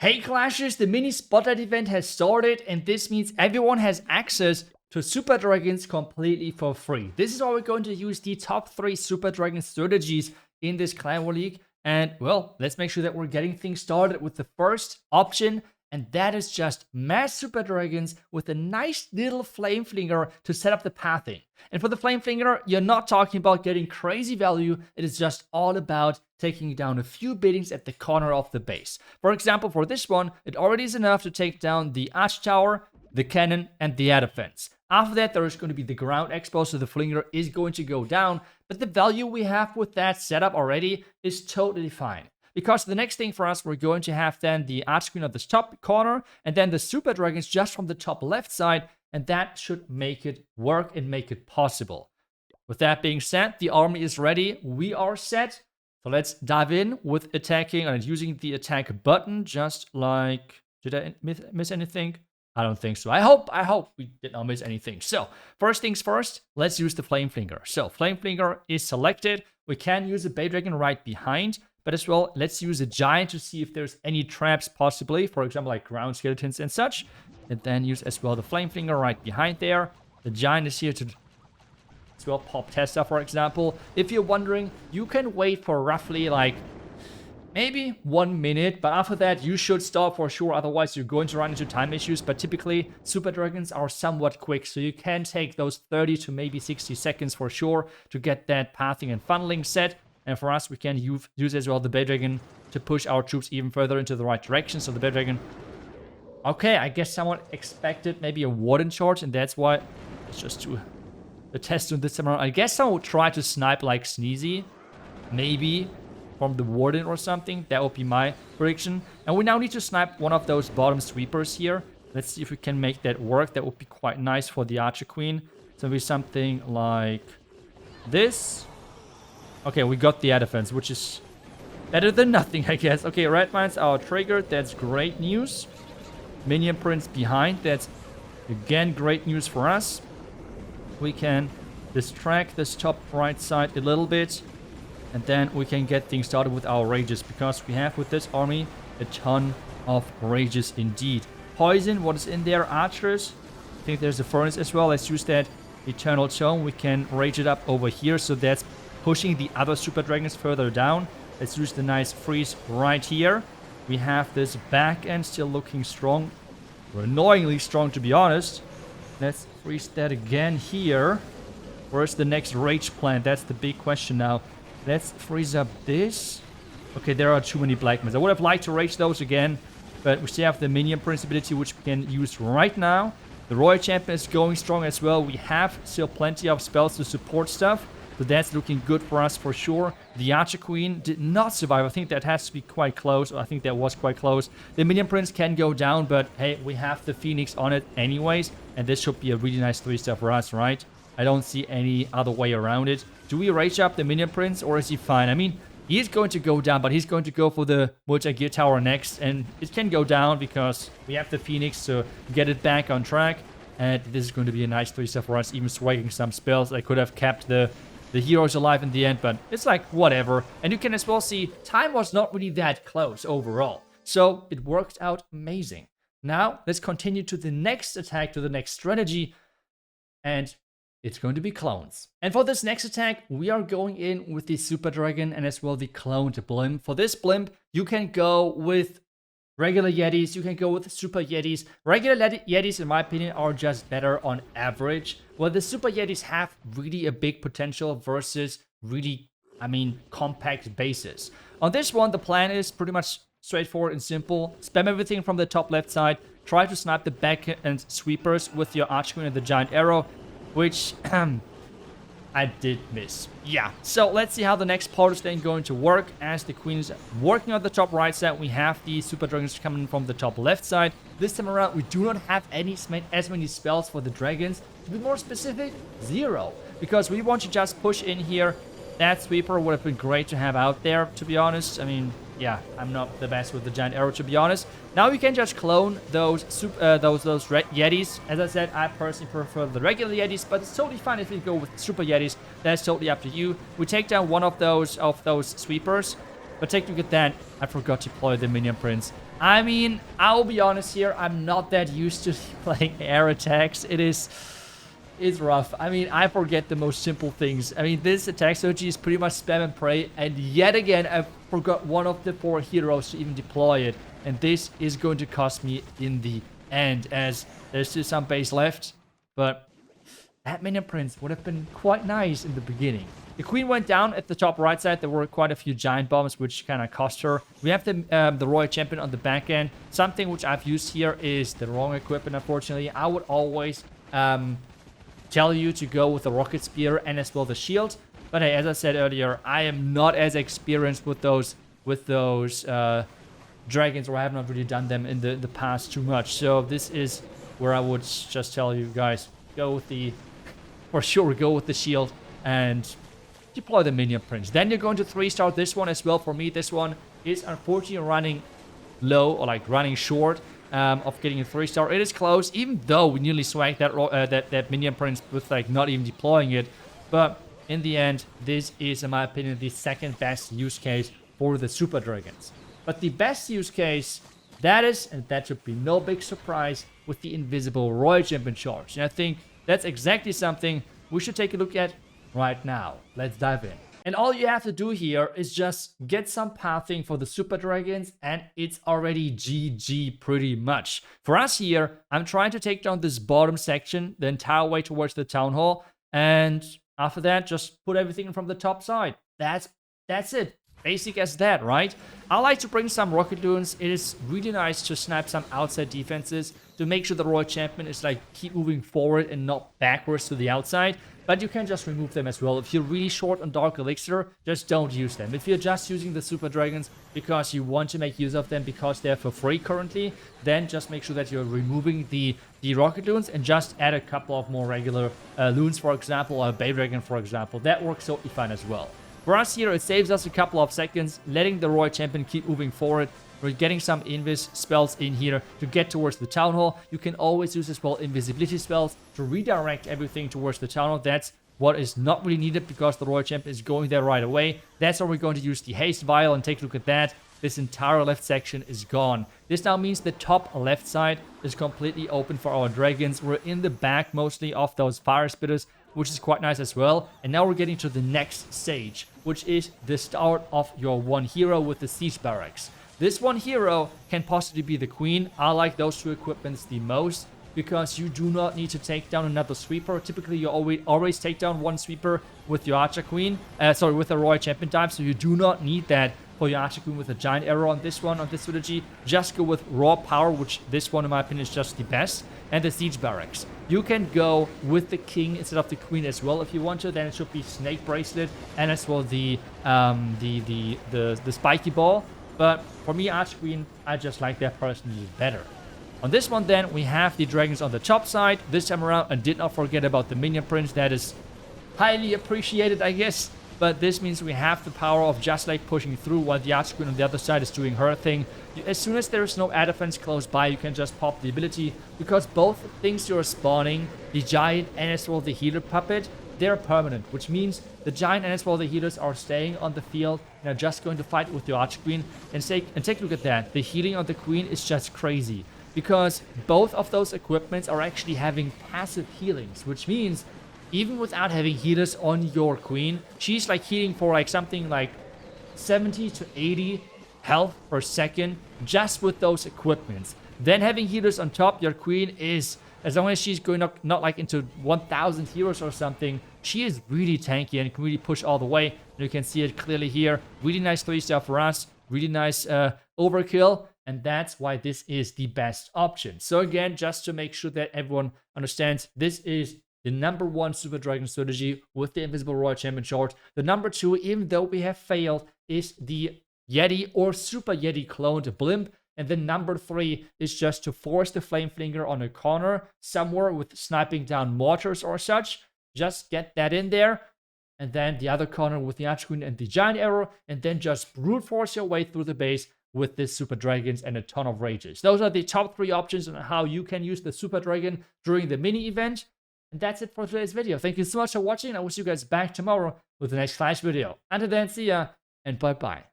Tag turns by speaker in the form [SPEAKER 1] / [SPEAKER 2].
[SPEAKER 1] Hey Clashers, the mini spotlight event has started, and this means everyone has access to Super Dragons completely for free. This is why we're going to use the top 3 Super Dragon strategies in this Clan War League. And well, let's make sure that we're getting things started with the first option, and that is just mass Super Dragons with a nice little Flame Flinger to set up the pathing. And for the Flame Flinger, you're not talking about getting crazy value, it is just all about taking down a few buildings at the corner of the base. For example, for this one, it already is enough to take down the Arch Tower, the Cannon, and the Air Defense. After that, there is going to be the Ground Expo, so the Flinger is going to go down, but the value we have with that setup already is totally fine. Because the next thing for us, we're going to have then the Arch Queen at the top corner, and then the Super Dragons just from the top left side, and that should make it work and make it possible. With that being said, the army is ready, we are set. So let's dive in with attacking and using the attack button, just like... Did I miss anything? I don't think so. I hope we did not miss anything. So, first things first, let's use the Flame Flinger. So, Flame Flinger is selected. We can use a Bay Dragon right behind, but as well, let's use a Giant to see if there's any traps possibly, for example, like ground skeletons and such. And then use as well the Flame Flinger right behind there. The Giant is here to as well pop Tessa, for example. If you're wondering, you can wait for roughly like maybe 1 minute, but after that you should stop for sure, otherwise you're going to run into time issues. But typically Super Dragons are somewhat quick, so you can take those 30 to maybe 60 seconds for sure to get that pathing and funneling set. And for us, we can use as well the Bay Dragon to push our troops even further into the right direction. So the Bay Dragon, okay, I guess someone expected maybe a Warden charge, and that's why it's just to the test on this time around. I guess someone would try to snipe like Sneezy, maybe from the Warden or something. That would be my prediction. And we now need to snipe one of those bottom sweepers here. Let's see if we can make that work. That would be quite nice for the Archer Queen. So it'll be something like this. Okay, we got the air defense, which is better than nothing, I guess. Okay, red mines are triggered. That's great news. Minion Prince behind. That's again great news for us. We can distract this top right side a little bit, and then we can get things started with our rages, because we have with this army a ton of rages indeed. Poison, what is in there? Archers. I think there's a furnace as well. Let's use that Eternal Tome. We can rage it up over here, so that's pushing the other Super Dragons further down. Let's use the nice freeze right here. We have this back end still looking strong. We're annoyingly strong, to be honest. Let's freeze that again here. Where's the next rage plant? That's the big question now. Let's freeze up this. Okay, there are too many black mines. I would have liked to rage those again, but we still have the Minion Prince ability, which we can use right now. The Royal Champion is going strong as well. We have still plenty of spells to support stuff, so that's looking good for us for sure. The Archer Queen did not survive. I think that has to be quite close. I think that was quite close. The Minion Prince can go down, but hey, we have the Phoenix on it anyways, and this should be a really nice 3-star for us, right? I don't see any other way around it. Do we rage up the Minion Prince, or is he fine? I mean, he is going to go down, but he's going to go for the multi-gear tower next, and it can go down because we have the Phoenix to get it back on track, and this is going to be a nice 3-star for us, even swagging some spells. I could have kept the heroes alive in the end, but it's like whatever. And you can as well see time was not really that close overall, so it worked out amazing. Now let's continue to the next attack, to the next strategy, and it's going to be clones. And for this next attack, we are going in with the Super Dragon and as well the cloned blimp. For this blimp, you can go with regular Yetis, you can go with Super Yetis. Regular Yetis, in my opinion, are just better on average. Well, the Super Yetis have really a big potential versus really, compact bases. On this one, the plan is pretty much straightforward and simple. Spam everything from the top left side. Try to snipe the back end sweepers with your Archqueen and the Giant Arrow, which I did miss. Yeah, so let's see how the next part is then going to work. As the Queen is working on the top right side, we have the Super Dragons coming from the top left side. This time around, we do not have as many spells for the dragons. To be more specific, 0. Because we want to just push in here. That sweeper would have been great to have out there, to be honest. I mean, yeah, I'm not the best with the Giant Arrow, to be honest. Now we can just clone those red Yetis. As I said, I personally prefer the regular Yetis, but it's totally fine if we go with Super Yetis. That's totally up to you. We take down one of those sweepers, but take a look at that. I forgot to deploy the Minion Prince. I mean, I'll be honest here, I'm not that used to playing air attacks. It's rough. I mean, I forget the most simple things. I mean, this attack strategy is pretty much spam and pray, and yet again, I forgot one of the 4 heroes to even deploy it, and this is going to cost me in the end, as there's still some base left, but that minion prince would have been quite nice in the beginning. The queen went down at the top right side. There were quite a few giant bombs, which kind of cost her. We have the royal champion on the back end. Something which I've used here is the wrong equipment, unfortunately. I would always tell you to go with the rocket spear and as well the shield. But hey, as I said earlier, I am not as experienced with those dragons, or I have not really done them in the past too much. So this is where I would just tell you guys, go with the, for sure, go with the shield and deploy the minion prince. Then you're going to 3-star this one as well. For me, this one is unfortunately running low, or like running short of getting a 3-star. It is close, even though we nearly swagged that minion prince with like not even deploying it. But in the end, this is, in my opinion, the second best use case for the super dragons. But the best use case, that is, and that should be no big surprise, with the invisible royal champion charge. And I think that's exactly something we should take a look at right now. Let's dive in. And all you have to do here is just get some pathing for the super dragons, and it's already GG pretty much. For us here, I'm trying to take down this bottom section the entire way towards the town hall, and after that, just put everything from the top side. That's it. Basic as that, right? I like to bring some rocket loons. It is really nice to snipe some outside defenses to make sure the royal champion is like keep moving forward and not backwards to the outside. But you can just remove them as well. If you're really short on dark elixir, just don't use them. If you're just using the super dragons because you want to make use of them because they're for free currently, then just make sure that you're removing the rocket loons and just add a couple of more regular loons, for example, or a bay dragon, for example. That works totally fine as well. For us here, it saves us a couple of seconds, letting the royal champion keep moving forward. We're getting some invis spells in here to get towards the town hall. You can always use as well invisibility spells to redirect everything towards the town hall. That's what is not really needed because the royal champion is going there right away. That's where we're going to use the haste vial, and take a look at that. This entire left section is gone. This now means the top left side is completely open for our dragons. We're in the back mostly of those fire spitters, which is quite nice as well. And now we're getting to the next stage, which is the start of your one hero with the siege barracks. This one hero can possibly be the queen. I like those two equipments the most because you do not need to take down another sweeper. Typically, you always take down one sweeper with your archer queen, with the royal champion type, so you do not need that for your archer queen with a giant arrow on this one, on this strategy. Just go with raw power, which this one in my opinion is just the best, and the siege barracks. You can go with the king instead of the queen as well if you want to. Then it should be snake bracelet and as well the spiky ball. But for me, archer queen, I just like that personally better. On this one then, we have the dragons on the top side this time around, and did not forget about the minion prince. That is highly appreciated, I guess. But this means we have the power of just like pushing through while the archer queen on the other side is doing her thing. As soon as there is no air defense close by, you can just pop the ability, because both things you're spawning, the giant and as well the healer puppet, they're permanent, which means the giant and as well the healers are staying on the field and are just going to fight with the archer queen. And take a look at that. The healing on the queen is just crazy, because both of those equipments are actually having passive healings, which means even without having healers on your queen, she's like healing for like something like 70 to 80 health per second just with those equipments. Then having healers on top, your queen is, as long as she's going up not like into 1000 heroes or something, she is really tanky and can really push all the way. And you can see it clearly here. Really nice 3-star for us. Really nice overkill. And that's why this is the best option. So again, just to make sure that everyone understands, this is the number 1 Super Dragon strategy with the Invisible Royal Champion short. The number 2, even though we have failed, is the Yeti or Super Yeti cloned blimp. And then number 3 is just to force the Flame Flinger on a corner somewhere with sniping down mortars or such. Just get that in there. And then the other corner with the Archer Queen and the Giant Arrow. And then just brute force your way through the base with this Super Dragons and a ton of rages. Those are the top 3 options on how you can use the Super Dragon during the mini event. And that's it for today's video. Thank you so much for watching. I will see you guys back tomorrow with the next Clash video. Until then, see ya and bye-bye.